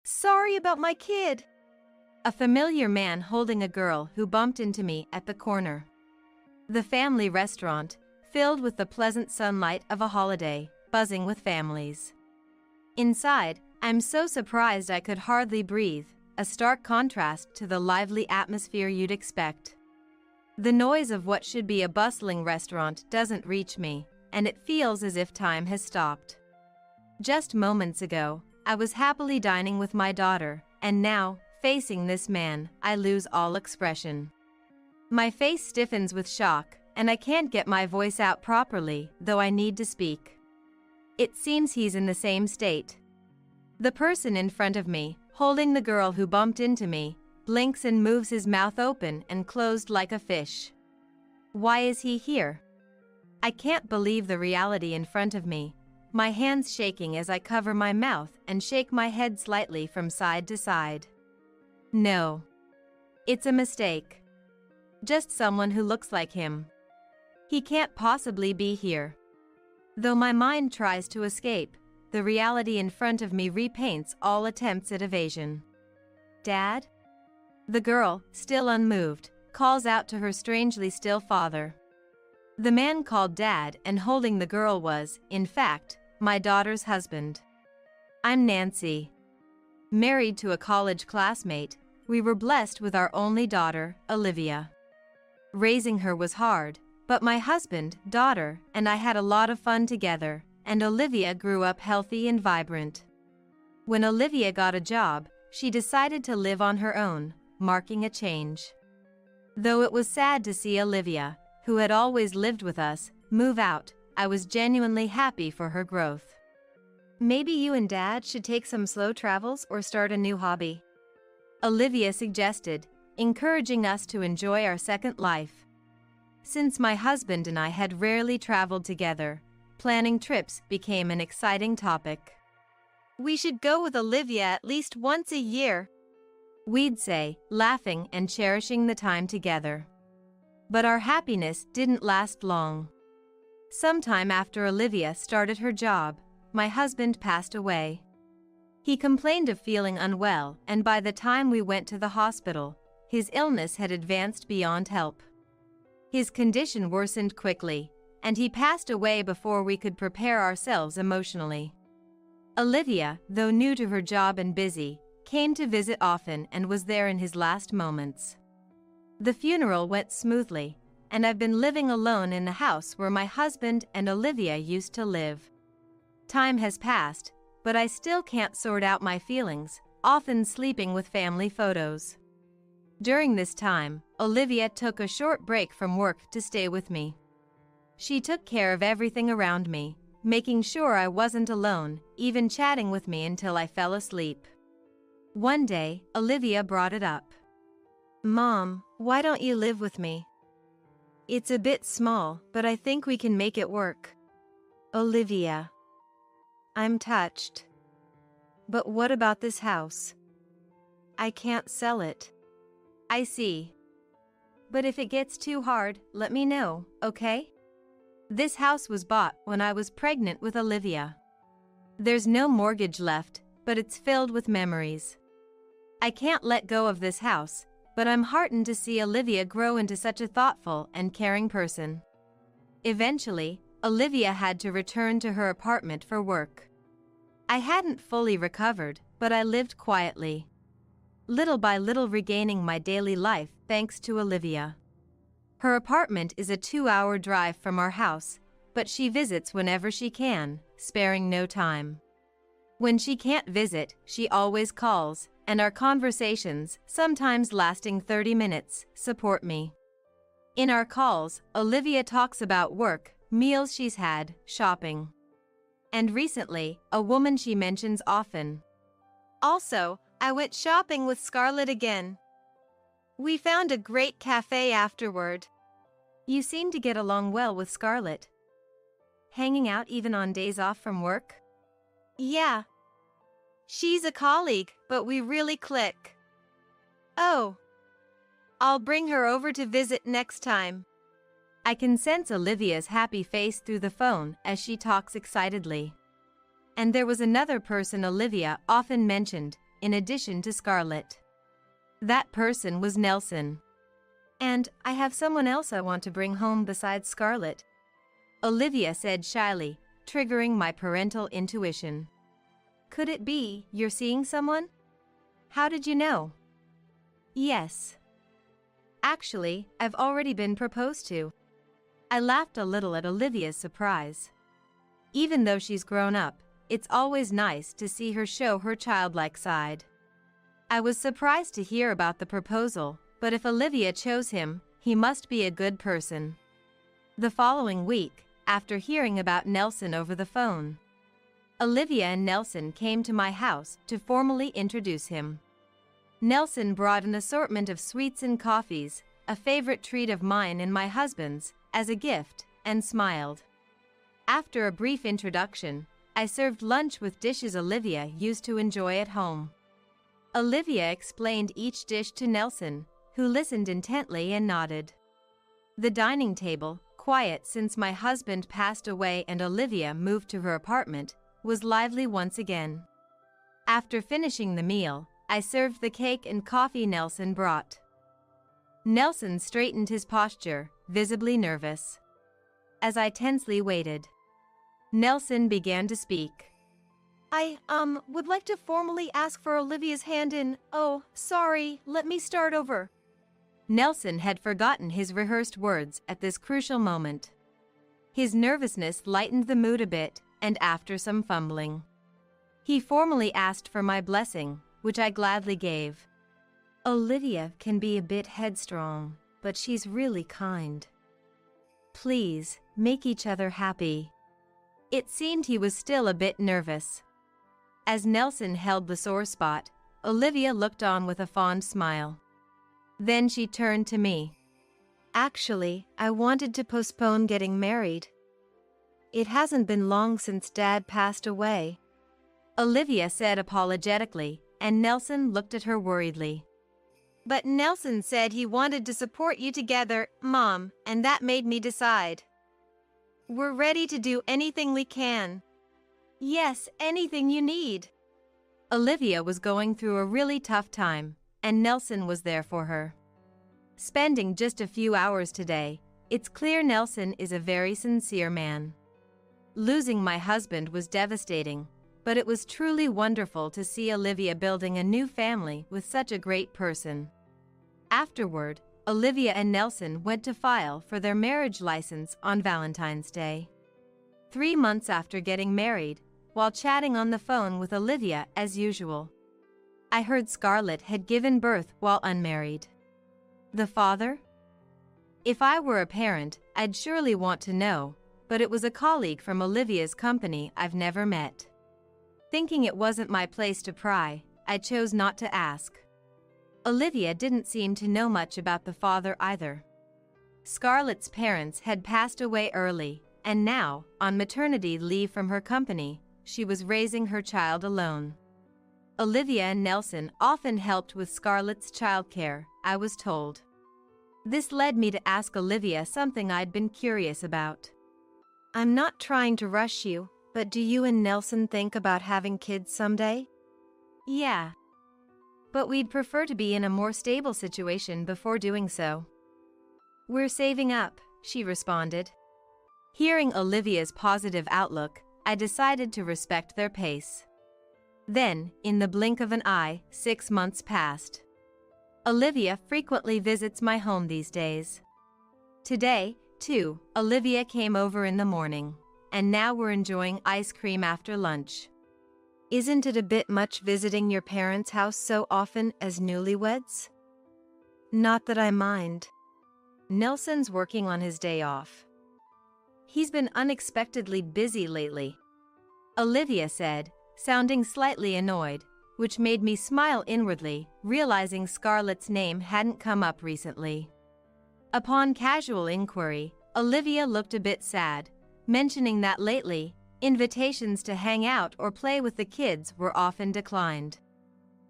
Sorry about my kid. A familiar man holding a girl who bumped into me at the corner. The family restaurant, filled with the pleasant sunlight of a holiday, buzzing with families. Inside, I'm so surprised I could hardly breathe, a stark contrast to the lively atmosphere you'd expect. The noise of what should be a bustling restaurant doesn't reach me, and it feels as if time has stopped. Just moments ago, I was happily dining with my daughter, and now, facing this man, I lose all expression. My face stiffens with shock, and I can't get my voice out properly, though I need to speak. It seems he's in the same state. The person in front of me, holding the girl who bumped into me, blinks and moves his mouth open and closed like a fish. Why is he here? I can't believe the reality in front of me, my hands shaking as I cover my mouth and shake my head slightly from side to side. No. It's a mistake. Just someone who looks like him. He can't possibly be here. Though my mind tries to escape, the reality in front of me repaints all attempts at evasion. Dad? The girl, still unmoved, calls out to her strangely still father. The man called Dad and holding the girl was, in fact, my daughter's husband. I'm Nancy. Married to a college classmate, we were blessed with our only daughter, Olivia. Raising her was hard, but my husband, daughter, and I had a lot of fun together, and Olivia grew up healthy and vibrant. When Olivia got a job, she decided to live on her own, marking a change. Though it was sad to see Olivia, who had always lived with us, move out, I was genuinely happy for her growth. Maybe you and Dad should take some slow travels or start a new hobby. Olivia suggested, encouraging us to enjoy our second life. Since my husband and I had rarely traveled together, planning trips became an exciting topic. We should go with Olivia at least once a year, we'd say, laughing and cherishing the time together. But our happiness didn't last long. Sometime after Olivia started her job, my husband passed away. He complained of feeling unwell, and by the time we went to the hospital, his illness had advanced beyond help. His condition worsened quickly, and he passed away before we could prepare ourselves emotionally. Olivia, though new to her job and busy, came to visit often and was there in his last moments. The funeral went smoothly, and I've been living alone in the house where my husband and Olivia used to live. Time has passed, but I still can't sort out my feelings, often sleeping with family photos. During this time, Olivia took a short break from work to stay with me. She took care of everything around me, making sure I wasn't alone, even chatting with me until I fell asleep. One day, Olivia brought it up. Mom, why don't you live with me? It's a bit small, but I think we can make it work. Olivia. I'm touched. But what about this house? I can't sell it. I see. But if it gets too hard, let me know, okay? This house was bought when I was pregnant with Olivia. There's no mortgage left, but it's filled with memories. I can't let go of this house, but I'm heartened to see Olivia grow into such a thoughtful and caring person. Eventually, Olivia had to return to her apartment for work. I hadn't fully recovered, but I lived quietly. Little by little regaining my daily life thanks to Olivia. Her apartment is a 2-hour drive from our house, but she visits whenever she can, sparing no time. When she can't visit, she always calls, and our conversations, sometimes lasting 30 minutes, support me. In our calls, Olivia talks about work, meals she's had, shopping. And recently, a woman she mentions often. Also, I went shopping with Scarlett again. We found a great cafe afterward. You seem to get along well with Scarlett. Hanging out even on days off from work? Yeah. She's a colleague, but we really click. Oh. I'll bring her over to visit next time. I can sense Olivia's happy face through the phone as she talks excitedly. And there was another person Olivia often mentioned, in addition to Scarlett. That person was Nelson. And I have someone else I want to bring home besides Scarlett, Olivia said shyly, triggering my parental intuition. Could it be you're seeing someone? How did you know? Yes. Actually, I've already been proposed to. I laughed a little at Olivia's surprise. Even though she's grown up, it's always nice to see her show her childlike side. I was surprised to hear about the proposal, but if Olivia chose him, he must be a good person. The following week, after hearing about Nelson over the phone, Olivia and Nelson came to my house to formally introduce him. Nelson brought an assortment of sweets and coffees, a favorite treat of mine and my husband's, as a gift, and smiled. After a brief introduction, I served lunch with dishes Olivia used to enjoy at home. Olivia explained each dish to Nelson, who listened intently and nodded. The dining table, quiet since my husband passed away and Olivia moved to her apartment, was lively once again. After finishing the meal, I served the cake and coffee Nelson brought. Nelson straightened his posture, visibly nervous. As I tensely waited, Nelson began to speak. I would like to formally ask for Olivia's hand in, oh, sorry, let me start over. Nelson had forgotten his rehearsed words at this crucial moment. His nervousness lightened the mood a bit, and after some fumbling, he formally asked for my blessing, which I gladly gave. Olivia can be a bit headstrong, but she's really kind. Please, make each other happy. It seemed he was still a bit nervous. As Nelson held the sore spot, Olivia looked on with a fond smile. Then she turned to me. Actually, I wanted to postpone getting married. It hasn't been long since Dad passed away, Olivia said apologetically, and Nelson looked at her worriedly. But Nelson said he wanted to support you together, Mom, and that made me decide. We're ready to do anything we can. Yes, anything you need. Olivia was going through a really tough time, and Nelson was there for her. Spending just a few hours today, it's clear Nelson is a very sincere man. Losing my husband was devastating, but it was truly wonderful to see Olivia building a new family with such a great person. Afterward, Olivia and Nelson went to file for their marriage license on Valentine's Day. 3 months after getting married, while chatting on the phone with Olivia as usual, I heard Scarlett had given birth while unmarried. The father? If I were a parent, I'd surely want to know, but it was a colleague from Olivia's company I've never met. Thinking it wasn't my place to pry, I chose not to ask. Olivia didn't seem to know much about the father either. Scarlett's parents had passed away early, and now, on maternity leave from her company, she was raising her child alone. Olivia and Nelson often helped with Scarlett's childcare, I was told. This led me to ask Olivia something I'd been curious about. I'm not trying to rush you, but do you and Nelson think about having kids someday? Yeah. But we'd prefer to be in a more stable situation before doing so. We're saving up, she responded. Hearing Olivia's positive outlook, I decided to respect their pace. Then, in the blink of an eye, 6 months passed. Olivia frequently visits my home these days. Today, too, Olivia came over in the morning, and now we're enjoying ice cream after lunch. Isn't it a bit much visiting your parents' house so often as newlyweds? Not that I mind. Nelson's working on his day off. He's been unexpectedly busy lately, Olivia said, sounding slightly annoyed, which made me smile inwardly, realizing Scarlett's name hadn't come up recently. Upon casual inquiry, Olivia looked a bit sad, mentioning that lately, invitations to hang out or play with the kids were often declined.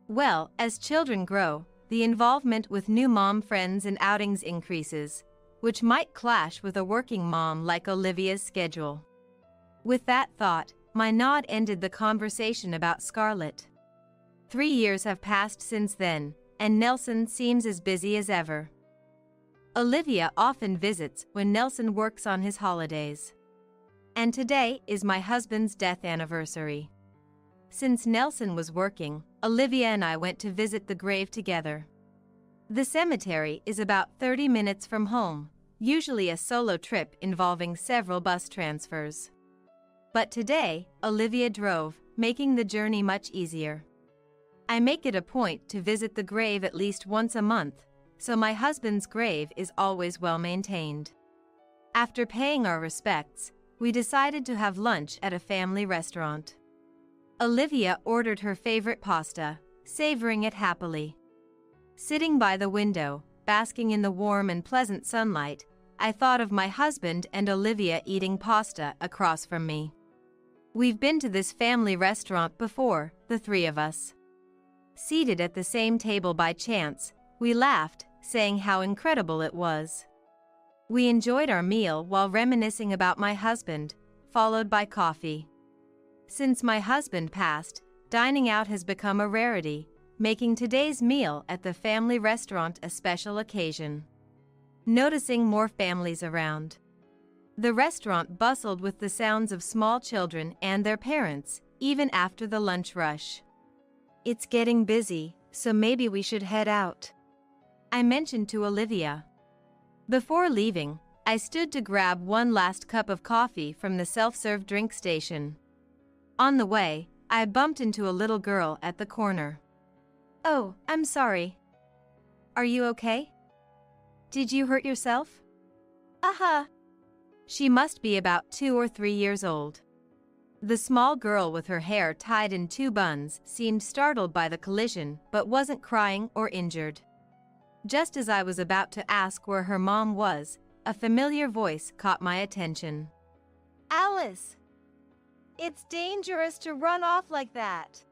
Well, as children grow, the involvement with new mom friends and outings increases, which might clash with a working mom like Olivia's schedule. With that thought, my nod ended the conversation about Scarlett. 3 years have passed since then, and Nelson seems as busy as ever. Olivia often visits when Nelson works on his holidays. And today is my husband's death anniversary. Since Nelson was working, Olivia and I went to visit the grave together. The cemetery is about 30 minutes from home, usually a solo trip involving several bus transfers. But today, Olivia drove, making the journey much easier. I make it a point to visit the grave at least once a month, so my husband's grave is always well maintained. After paying our respects, we decided to have lunch at a family restaurant. Olivia ordered her favorite pasta, savoring it happily. Sitting by the window, basking in the warm and pleasant sunlight, I thought of my husband and Olivia eating pasta across from me. We've been to this family restaurant before, the three of us. Seated at the same table by chance, we laughed, saying how incredible it was. We enjoyed our meal while reminiscing about my husband, followed by coffee. Since my husband passed, dining out has become a rarity, making today's meal at the family restaurant a special occasion. Noticing more families around. The restaurant bustled with the sounds of small children and their parents, even after the lunch rush. It's getting busy, so maybe we should head out, I mentioned to Olivia. Before leaving, I stood to grab one last cup of coffee from the self-serve drink station. On the way, I bumped into a little girl at the corner. "Oh, I'm sorry. Are you okay? Did you hurt yourself?" She must be about 2 or 3 years old. The small girl with her hair tied in 2 buns seemed startled by the collision but wasn't crying or injured. Just as I was about to ask where her mom was, a familiar voice caught my attention. "Alice! It's dangerous to run off like that.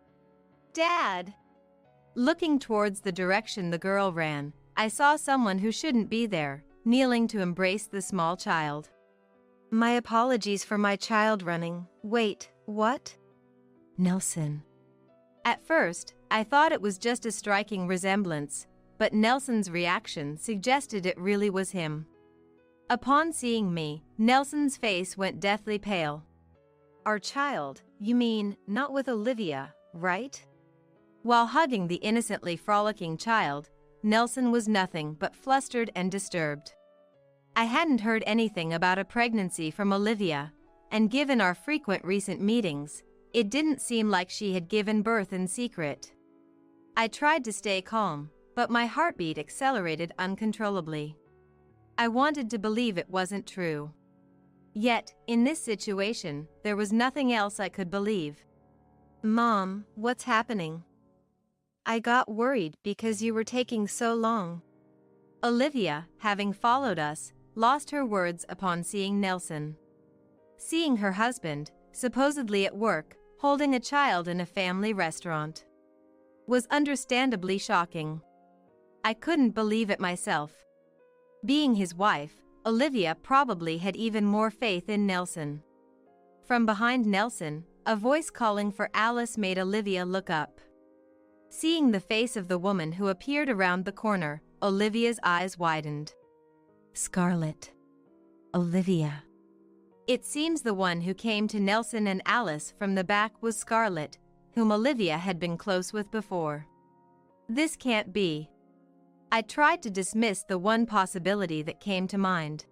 Dad!" Looking towards the direction the girl ran, I saw someone who shouldn't be there, kneeling to embrace the small child. "My apologies for my child running. Wait, what?" "Nelson." At first, I thought it was just a striking resemblance, but Nelson's reaction suggested it really was him. Upon seeing me, Nelson's face went deathly pale. "Our child, you mean, not with Olivia, right?" While hugging the innocently frolicking child, Nelson was nothing but flustered and disturbed. I hadn't heard anything about a pregnancy from Olivia, and given our frequent recent meetings, it didn't seem like she had given birth in secret. I tried to stay calm, but my heartbeat accelerated uncontrollably. I wanted to believe it wasn't true. Yet, in this situation, there was nothing else I could believe. "Mom, what's happening? I got worried because you were taking so long." Olivia, having followed us, lost her words upon seeing Nelson. Seeing her husband, supposedly at work, holding a child in a family restaurant, was understandably shocking. I couldn't believe it myself. Being his wife, Olivia probably had even more faith in Nelson. From behind Nelson, a voice calling for Alice made Olivia look up. Seeing the face of the woman who appeared around the corner, Olivia's eyes widened. "Scarlett. Olivia." It seems the one who came to Nelson and Alice from the back was Scarlett, whom Olivia had been close with before. This can't be. I tried to dismiss the one possibility that came to mind.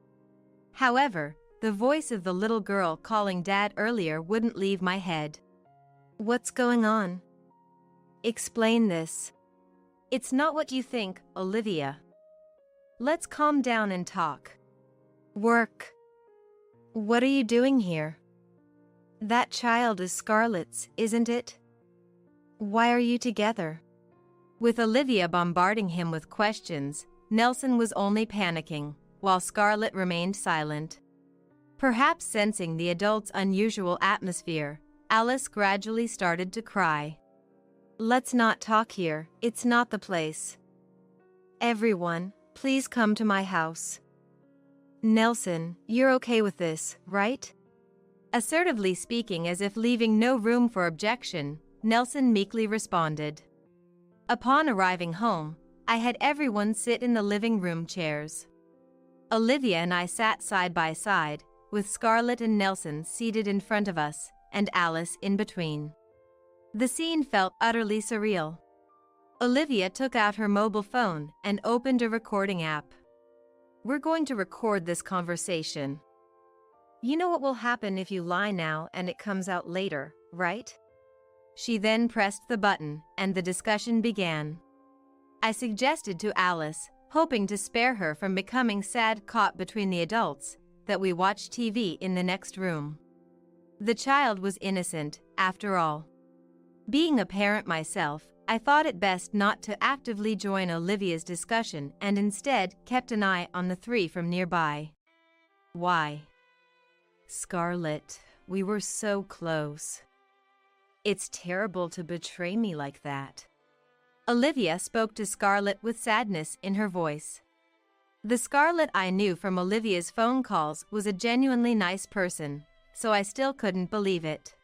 However, the voice of the little girl calling Dad earlier wouldn't leave my head. "What's going on? Explain this." "It's not what you think, Olivia. Let's calm down and talk." "Work. What are you doing here? That child is Scarlett's, isn't it? Why are you together?" With Olivia bombarding him with questions, Nelson was only panicking, while Scarlett remained silent. Perhaps sensing the adult's unusual atmosphere, Alice gradually started to cry. "Let's not talk here, it's not the place. Everyone, please come to my house." "Nelson, you're okay with this, right?" Assertively speaking as if leaving no room for objection, Nelson meekly responded. Upon arriving home, I had everyone sit in the living room chairs. Olivia and I sat side by side, with Scarlett and Nelson seated in front of us, and Alice in between. The scene felt utterly surreal. Olivia took out her mobile phone and opened a recording app. "We're going to record this conversation. You know what will happen if you lie now and it comes out later, right?" She then pressed the button, and the discussion began. I suggested to Alice, hoping to spare her from becoming sad caught between the adults, that we watch TV in the next room. The child was innocent, after all. Being a parent myself, I thought it best not to actively join Olivia's discussion and instead kept an eye on the three from nearby. "Why? Scarlett, we were so close. It's terrible to betray me like that." Olivia spoke to Scarlett with sadness in her voice. The Scarlett I knew from Olivia's phone calls was a genuinely nice person, so I still couldn't believe it.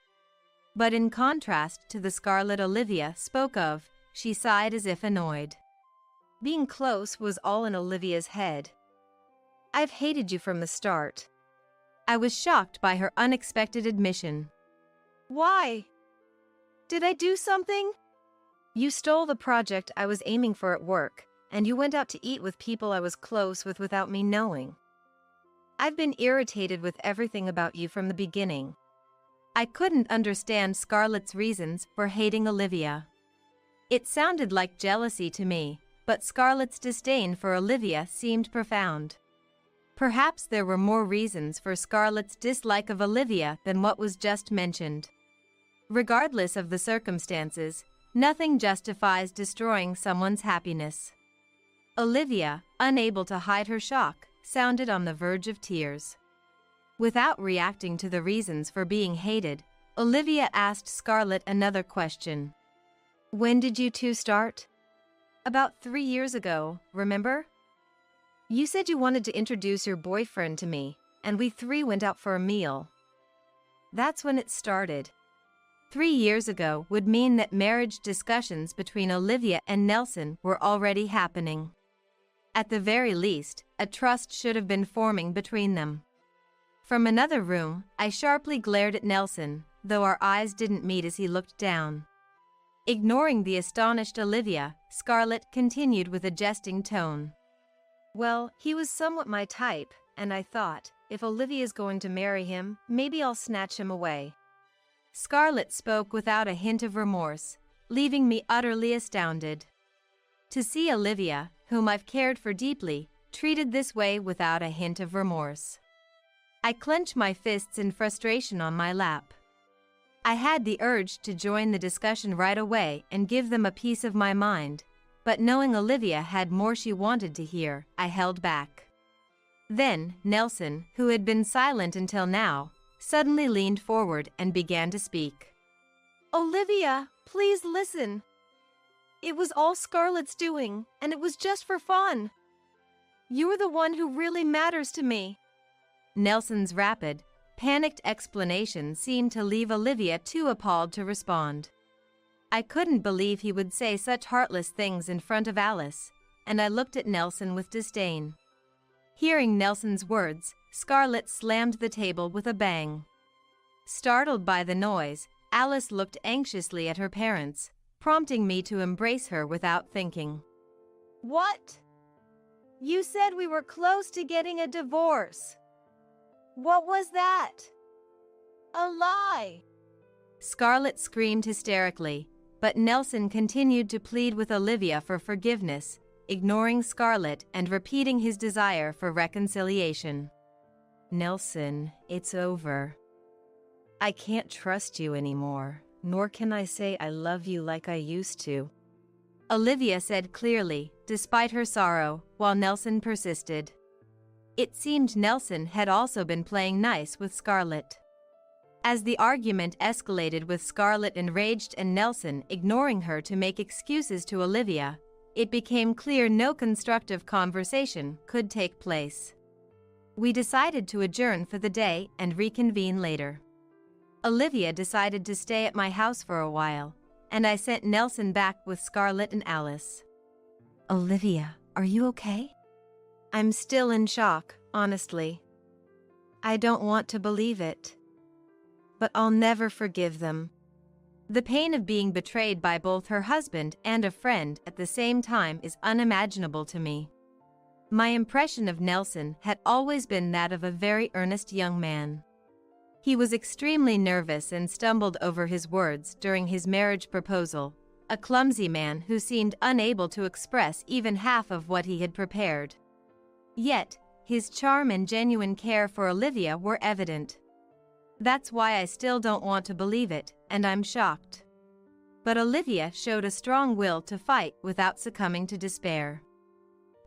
But in contrast to the Scarlett Olivia spoke of, she sighed as if annoyed. Being close was all in Olivia's head. "I've hated you from the start." I was shocked by her unexpected admission. "Why? Did I do something?" "You stole the project I was aiming for at work, and you went out to eat with people I was close with without me knowing. I've been irritated with everything about you from the beginning." I couldn't understand Scarlett's reasons for hating Olivia. It sounded like jealousy to me, but Scarlett's disdain for Olivia seemed profound. Perhaps there were more reasons for Scarlett's dislike of Olivia than what was just mentioned. Regardless of the circumstances, nothing justifies destroying someone's happiness. Olivia, unable to hide her shock, sounded on the verge of tears. Without reacting to the reasons for being hated, Olivia asked Scarlett another question. "When did you two start?" "About 3 years ago, remember? You said you wanted to introduce your boyfriend to me, and we three went out for a meal. That's when it started." 3 years ago would mean that marriage discussions between Olivia and Nelson were already happening. At the very least, a trust should have been forming between them. From another room, I sharply glared at Nelson, though our eyes didn't meet as he looked down. Ignoring the astonished Olivia, Scarlett continued with a jesting tone. "Well, he was somewhat my type, and I thought, if Olivia's going to marry him, maybe I'll snatch him away." Scarlett spoke without a hint of remorse, leaving me utterly astounded. To see Olivia, whom I've cared for deeply, treated this way without a hint of remorse. I clenched my fists in frustration on my lap. I had the urge to join the discussion right away and give them a piece of my mind, but knowing Olivia had more she wanted to hear, I held back. Then, Nelson, who had been silent until now, suddenly leaned forward and began to speak. "Olivia, please listen. It was all Scarlett's doing, and it was just for fun. You're the one who really matters to me." Nelson's rapid, panicked explanation seemed to leave Olivia too appalled to respond. I couldn't believe he would say such heartless things in front of Alice, and I looked at Nelson with disdain. Hearing Nelson's words, Scarlett slammed the table with a bang. Startled by the noise, Alice looked anxiously at her parents, prompting me to embrace her without thinking. "What? You said we were close to getting a divorce. What was that? A lie!" Scarlett screamed hysterically, but Nelson continued to plead with Olivia for forgiveness, ignoring Scarlett and repeating his desire for reconciliation. "Nelson, it's over. I can't trust you anymore, nor can I say I love you like I used to," Olivia said clearly, despite her sorrow, while Nelson persisted. It seemed Nelson had also been playing nice with Scarlett. As the argument escalated with Scarlett enraged and Nelson ignoring her to make excuses to Olivia, it became clear no constructive conversation could take place. We decided to adjourn for the day and reconvene later. Olivia decided to stay at my house for a while, and I sent Nelson back with Scarlett and Alice. Olivia, are you okay? I'm still in shock, honestly. I don't want to believe it. But I'll never forgive them. The pain of being betrayed by both her husband and a friend at the same time is unimaginable to me. My impression of Nelson had always been that of a very earnest young man. He was extremely nervous and stumbled over his words during his marriage proposal, a clumsy man who seemed unable to express even half of what he had prepared. Yet, his charm and genuine care for Olivia were evident. That's why I still don't want to believe it, and I'm shocked. But Olivia showed a strong will to fight without succumbing to despair.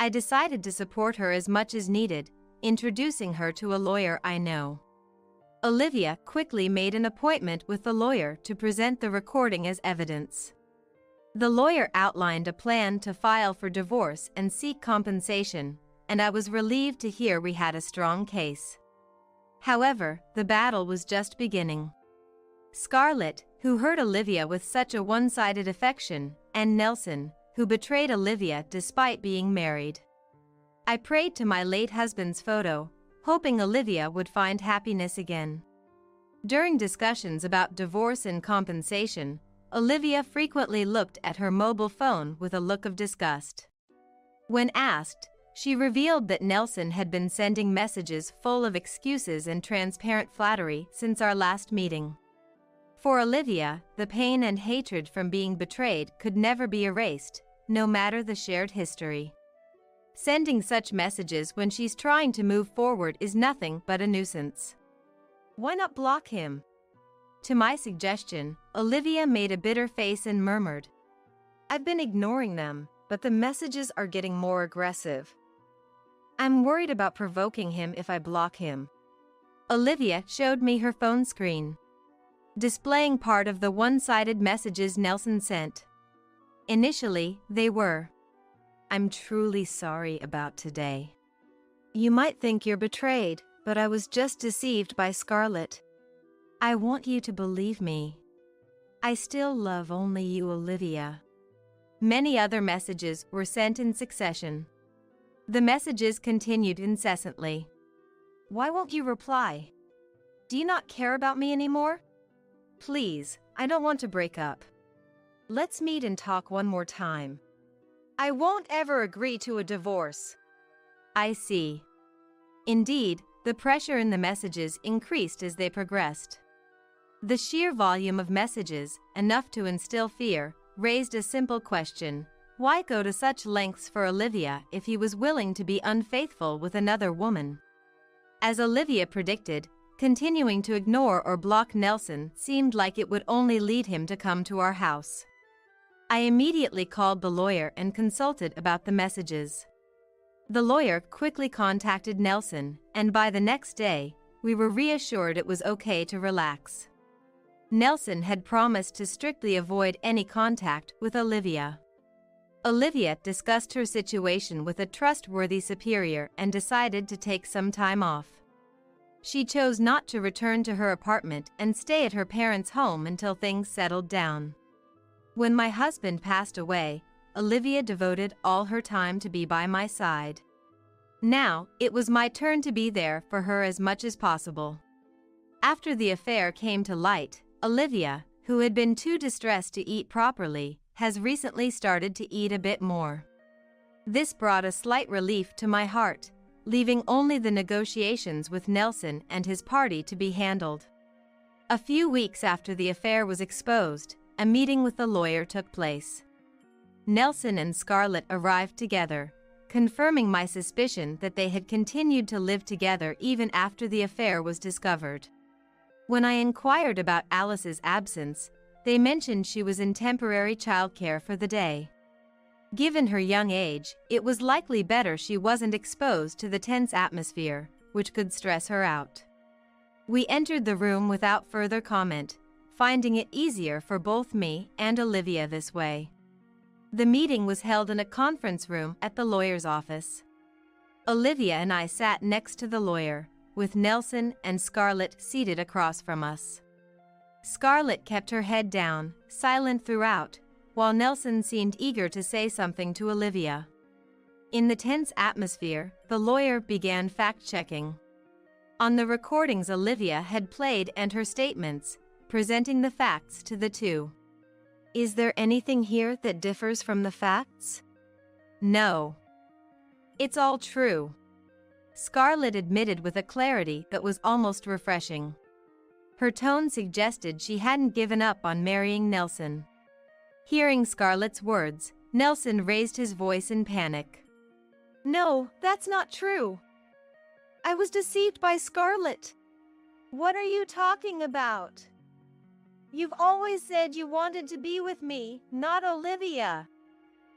I decided to support her as much as needed, introducing her to a lawyer I know. Olivia quickly made an appointment with the lawyer to present the recording as evidence. The lawyer outlined a plan to file for divorce and seek compensation, and I was relieved to hear we had a strong case. However, the battle was just beginning. Scarlett, who hurt Olivia with such a one-sided affection, and Nelson, who betrayed Olivia despite being married. I prayed to my late husband's photo, hoping Olivia would find happiness again. During discussions about divorce and compensation, Olivia frequently looked at her mobile phone with a look of disgust. When asked, she revealed that Nelson had been sending messages full of excuses and transparent flattery since our last meeting. For Olivia, the pain and hatred from being betrayed could never be erased, no matter the shared history. Sending such messages when she's trying to move forward is nothing but a nuisance. Why not block him? To my suggestion, Olivia made a bitter face and murmured, I've been ignoring them, but the messages are getting more aggressive. I'm worried about provoking him if I block him. Olivia showed me her phone screen, displaying part of the one-sided messages Nelson sent. Initially, they were, I'm truly sorry about today. You might think you're betrayed, but I was just deceived by Scarlett. I want you to believe me. I still love only you, Olivia. Many other messages were sent in succession. The messages continued incessantly. Why won't you reply? Do you not care about me anymore? Please, I don't want to break up. Let's meet and talk one more time. I won't ever agree to a divorce. I see. Indeed, the pressure in the messages increased as they progressed. The sheer volume of messages, enough to instill fear, raised a simple question. Why go to such lengths for Olivia if he was willing to be unfaithful with another woman? As Olivia predicted, continuing to ignore or block Nelson seemed like it would only lead him to come to our house. I immediately called the lawyer and consulted about the messages. The lawyer quickly contacted Nelson, and by the next day, we were reassured it was okay to relax. Nelson had promised to strictly avoid any contact with Olivia. Olivia discussed her situation with a trustworthy superior and decided to take some time off. She chose not to return to her apartment and stay at her parents' home until things settled down. When my husband passed away, Olivia devoted all her time to be by my side. Now, it was my turn to be there for her as much as possible. After the affair came to light, Olivia, who had been too distressed to eat properly, has recently started to eat a bit more. This brought a slight relief to my heart, leaving only the negotiations with Nelson and his party to be handled. A few weeks after the affair was exposed, a meeting with the lawyer took place. Nelson and Scarlett arrived together, confirming my suspicion that they had continued to live together even after the affair was discovered. When I inquired about Alice's absence, they mentioned she was in temporary childcare for the day. Given her young age, it was likely better she wasn't exposed to the tense atmosphere, which could stress her out. We entered the room without further comment, finding it easier for both me and Olivia this way. The meeting was held in a conference room at the lawyer's office. Olivia and I sat next to the lawyer, with Nelson and Scarlett seated across from us. Scarlett kept her head down, silent throughout, while Nelson seemed eager to say something to Olivia. In the tense atmosphere, the lawyer began fact-checking. On the recordings Olivia had played and her statements, presenting the facts to the two. Is there anything here that differs from the facts? No. It's all true. Scarlett admitted with a clarity that was almost refreshing. Her tone suggested she hadn't given up on marrying Nelson. Hearing Scarlett's words, Nelson raised his voice in panic. No, that's not true. I was deceived by Scarlett. What are you talking about? You've always said you wanted to be with me, not Olivia.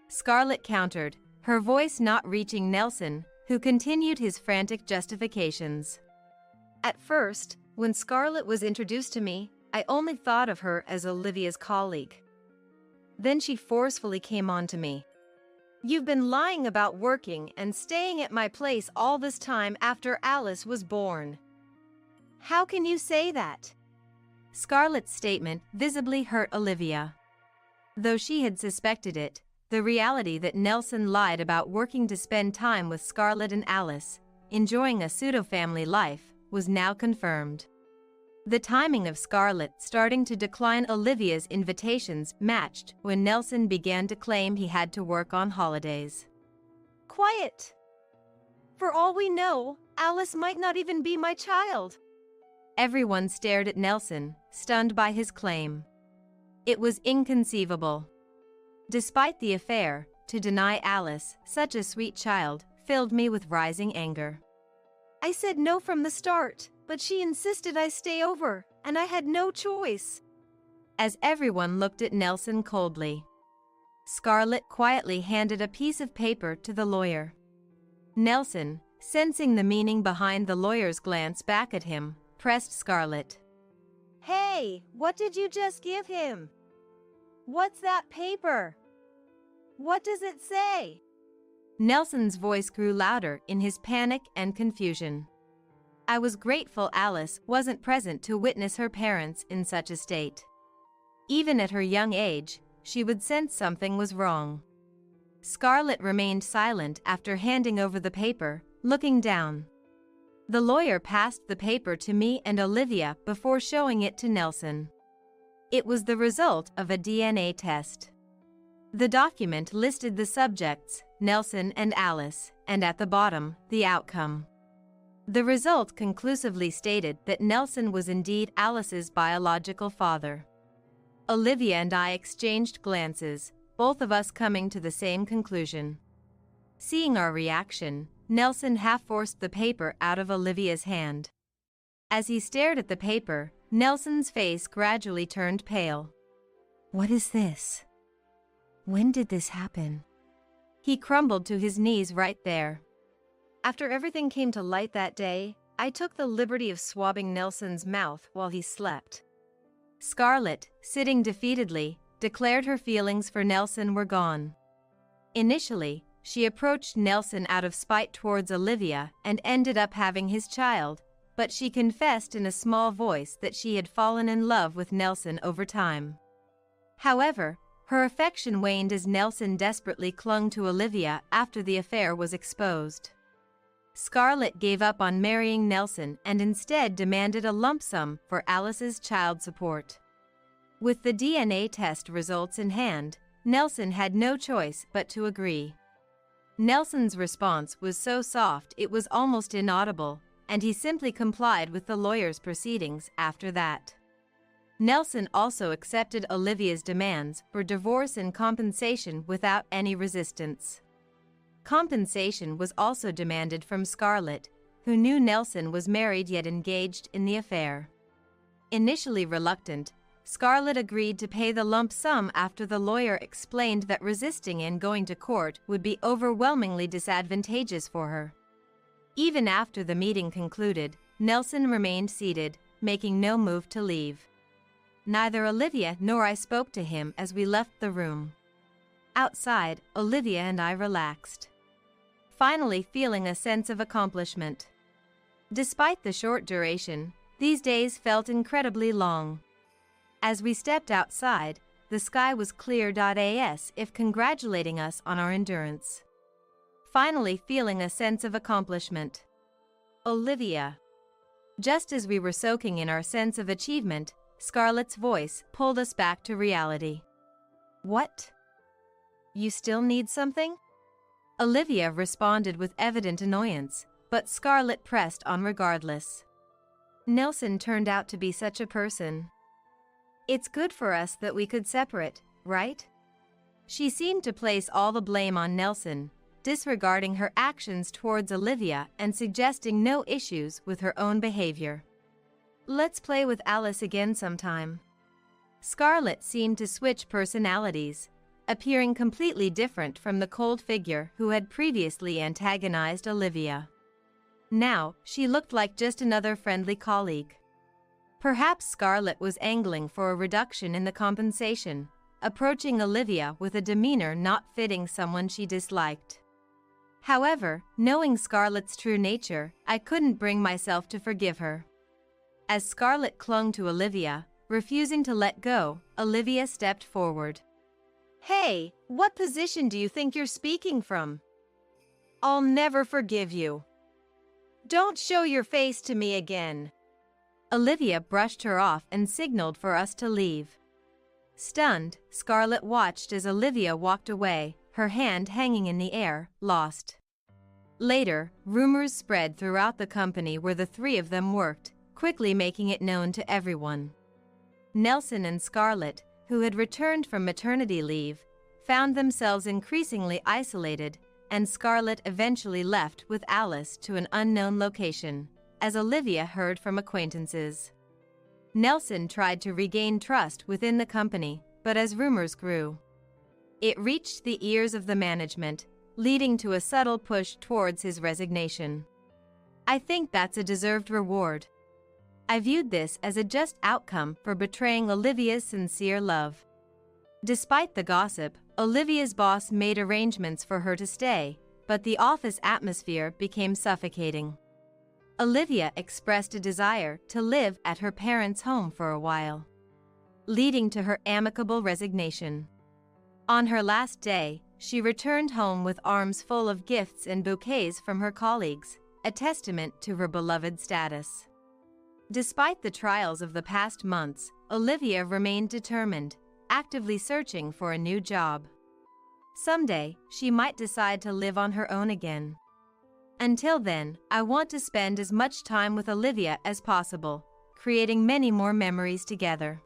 Scarlett countered, her voice not reaching Nelson, who continued his frantic justifications. At first, when Scarlett was introduced to me, I only thought of her as Olivia's colleague. Then she forcefully came on to me. You've been lying about working and staying at my place all this time after Alice was born. How can you say that? Scarlett's statement visibly hurt Olivia. Though she had suspected it, the reality that Nelson lied about working to spend time with Scarlett and Alice, enjoying a pseudo-family life, was now confirmed. The timing of Scarlett starting to decline Olivia's invitations matched when Nelson began to claim he had to work on holidays. Quiet! For all we know, Alice might not even be my child. Everyone stared at Nelson, stunned by his claim. It was inconceivable. Despite the affair, to deny Alice, such a sweet child, filled me with rising anger. I said no from the start, but she insisted I stay over, and I had no choice. As everyone looked at Nelson coldly, Scarlett quietly handed a piece of paper to the lawyer. Nelson, sensing the meaning behind the lawyer's glance back at him, pressed Scarlett. Hey, what did you just give him? What's that paper? What does it say? Nelson's voice grew louder in his panic and confusion. I was grateful Alice wasn't present to witness her parents in such a state. Even at her young age, she would sense something was wrong. Scarlett remained silent after handing over the paper, looking down. The lawyer passed the paper to me and Olivia before showing it to Nelson. It was the result of a DNA test. The document listed the subjects, Nelson and Alice, and at the bottom, the outcome. The result conclusively stated that Nelson was indeed Alice's biological father. Olivia and I exchanged glances, both of us coming to the same conclusion. Seeing our reaction, Nelson half-forced the paper out of Olivia's hand. As he stared at the paper, Nelson's face gradually turned pale. What is this? When did this happen? He crumbled to his knees right there. After everything came to light that day, I took the liberty of swabbing Nelson's mouth while he slept. Scarlett, sitting defeatedly, declared her feelings for Nelson were gone. Initially, she approached Nelson out of spite towards Olivia and ended up having his child, but she confessed in a small voice that she had fallen in love with Nelson over time. However, her affection waned as Nelson desperately clung to Olivia after the affair was exposed. Scarlett gave up on marrying Nelson and instead demanded a lump sum for Alice's child support. With the DNA test results in hand, Nelson had no choice but to agree. Nelson's response was so soft it was almost inaudible, and he simply complied with the lawyer's proceedings after that. Nelson also accepted Olivia's demands for divorce and compensation without any resistance. Compensation was also demanded from Scarlett, who knew Nelson was married yet engaged in the affair. Initially reluctant, Scarlett agreed to pay the lump sum after the lawyer explained that resisting and going to court would be overwhelmingly disadvantageous for her. Even after the meeting concluded, Nelson remained seated, making no move to leave. Neither Olivia nor I spoke to him as we left the room. Outside, Olivia and I relaxed, finally feeling a sense of accomplishment. Despite the short duration, these days felt incredibly long. As we stepped outside, the sky was clear as if congratulating us on our endurance. Finally feeling a sense of accomplishment. Olivia. Just as we were soaking in our sense of achievement, Scarlett's voice pulled us back to reality. What? You still need something? Olivia responded with evident annoyance, but Scarlett pressed on regardless. Nelson turned out to be such a person. It's good for us that we could separate, right? She seemed to place all the blame on Nelson, disregarding her actions towards Olivia and suggesting no issues with her own behavior. Let's play with Alice again sometime. Scarlett seemed to switch personalities, appearing completely different from the cold figure who had previously antagonized Olivia. Now, she looked like just another friendly colleague. Perhaps Scarlett was angling for a reduction in the compensation, approaching Olivia with a demeanor not fitting someone she disliked. However, knowing Scarlett's true nature, I couldn't bring myself to forgive her. As Scarlett clung to Olivia, refusing to let go, Olivia stepped forward. Hey, what position do you think you're speaking from? I'll never forgive you. Don't show your face to me again. Olivia brushed her off and signaled for us to leave. Stunned, Scarlett watched as Olivia walked away, her hand hanging in the air, lost. Later, rumors spread throughout the company where the three of them worked, quickly making it known to everyone. Nelson and Scarlett, who had returned from maternity leave, found themselves increasingly isolated, and Scarlett eventually left with Alice to an unknown location, as Olivia heard from acquaintances. Nelson tried to regain trust within the company, but as rumors grew, it reached the ears of the management, leading to a subtle push towards his resignation. I think that's a deserved reward. I viewed this as a just outcome for betraying Olivia's sincere love. Despite the gossip, Olivia's boss made arrangements for her to stay, but the office atmosphere became suffocating. Olivia expressed a desire to live at her parents' home for a while, leading to her amicable resignation. On her last day, she returned home with arms full of gifts and bouquets from her colleagues, a testament to her beloved status. Despite the trials of the past months, Olivia remained determined, actively searching for a new job. Someday, she might decide to live on her own again. Until then, I want to spend as much time with Olivia as possible, creating many more memories together.